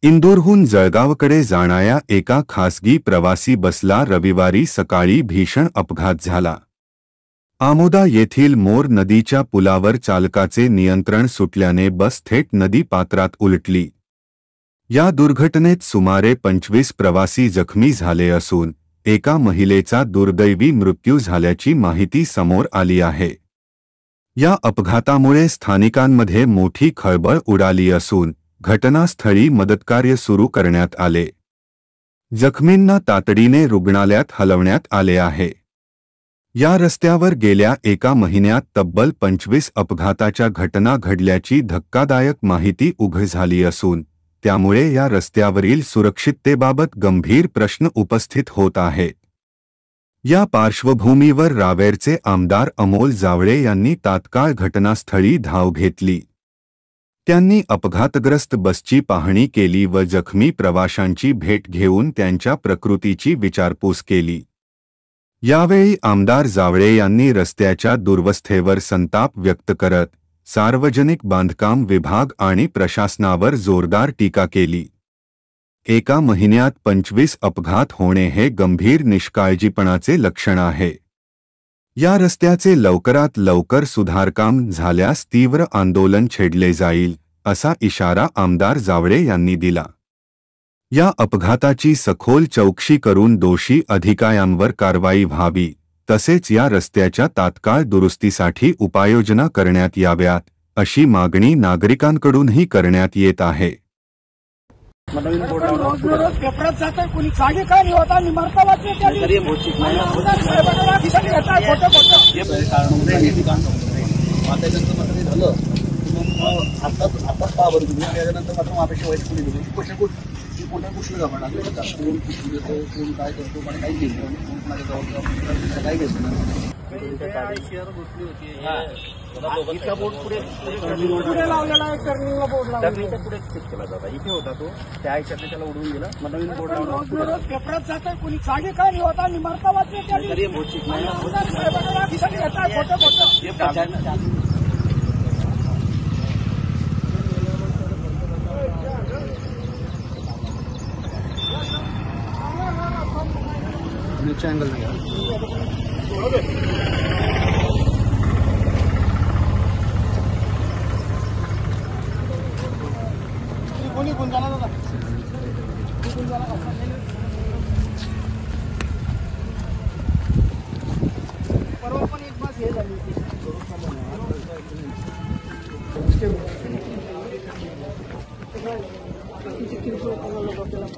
इंदोरहून जळगावकडे जाणाऱ्या एका खासगी प्रवासी बसला रविवारी सकाळी भीषण अपघात झाला। आमोदा येथील मोर नदीच्या पुलावर चालकाचे नियंत्रण सुटल्याने बस थेट नदी पात्रात उलटली। या दुर्घटनेत सुमारे 25 प्रवासी जखमी झाले असून एका महिलेचा दुर्दैवी मृत्यू झाल्याची माहिती समोर आली आहे। या अपघातामुळे स्थानिकांमध्ये मोठी खळबळ उडाली असून घटनास्थळी मदतकार्य सुरू करण्यात आले। जखमींना तातडीने रुग्णालयात हलवण्यात आले आहे। या रस्त्यावर गेल्या एका महिन्यात तब्बल 25 अपघाताच्या घटना घडल्याची धक्कादायक माहिती उघड झाली असून त्यामुळे या रस्त्यावरील सुरक्षिततेबाबत गंभीर प्रश्न उपस्थित होत आहेत। या पार्श्वभूमीवर रावेरचे आमदार अमोल जावळे यांनी तात्काळ घटनास्थळी धाव घेतली। त्यांनी अपघातग्रस्त बसची पाहणी केली व जखमी प्रवाशांची भेट घेऊन त्यांच्या प्रकृतीची विचारपूस केली। यावेळी आमदार जावळे यांनी रस्त्याच्या दुर्वस्थेवर संताप व्यक्त करत सार्वजनिक बांधकाम विभाग आणि प्रशासनावर जोरदार टीका केली। एका महिन्यात 25 अपघात होणे हे गंभीर निष्काळजीपणाचे लक्षण आहे। या रस्त्याचे लवकरात लवकर सुधारकाम झाल्यास तीव्र आंदोलन छेडले जाईल असा इशारा आमदार जावळे यांनी दिला। या अपघाताची सखोल चौकशी करून दोषी अधिकाऱ्यांवर कारवाई व्हावी तसेच या रस्त्याच्या तात्काळ दुरुस्तीसाठी उपाययोजना करण्यात याव्यात अशी मागणी नागरिकांकडूनही करण्यात येत आहे। नीचे एंगल लगा कौन जाना दादा परवा पण एक बस हे झाली होती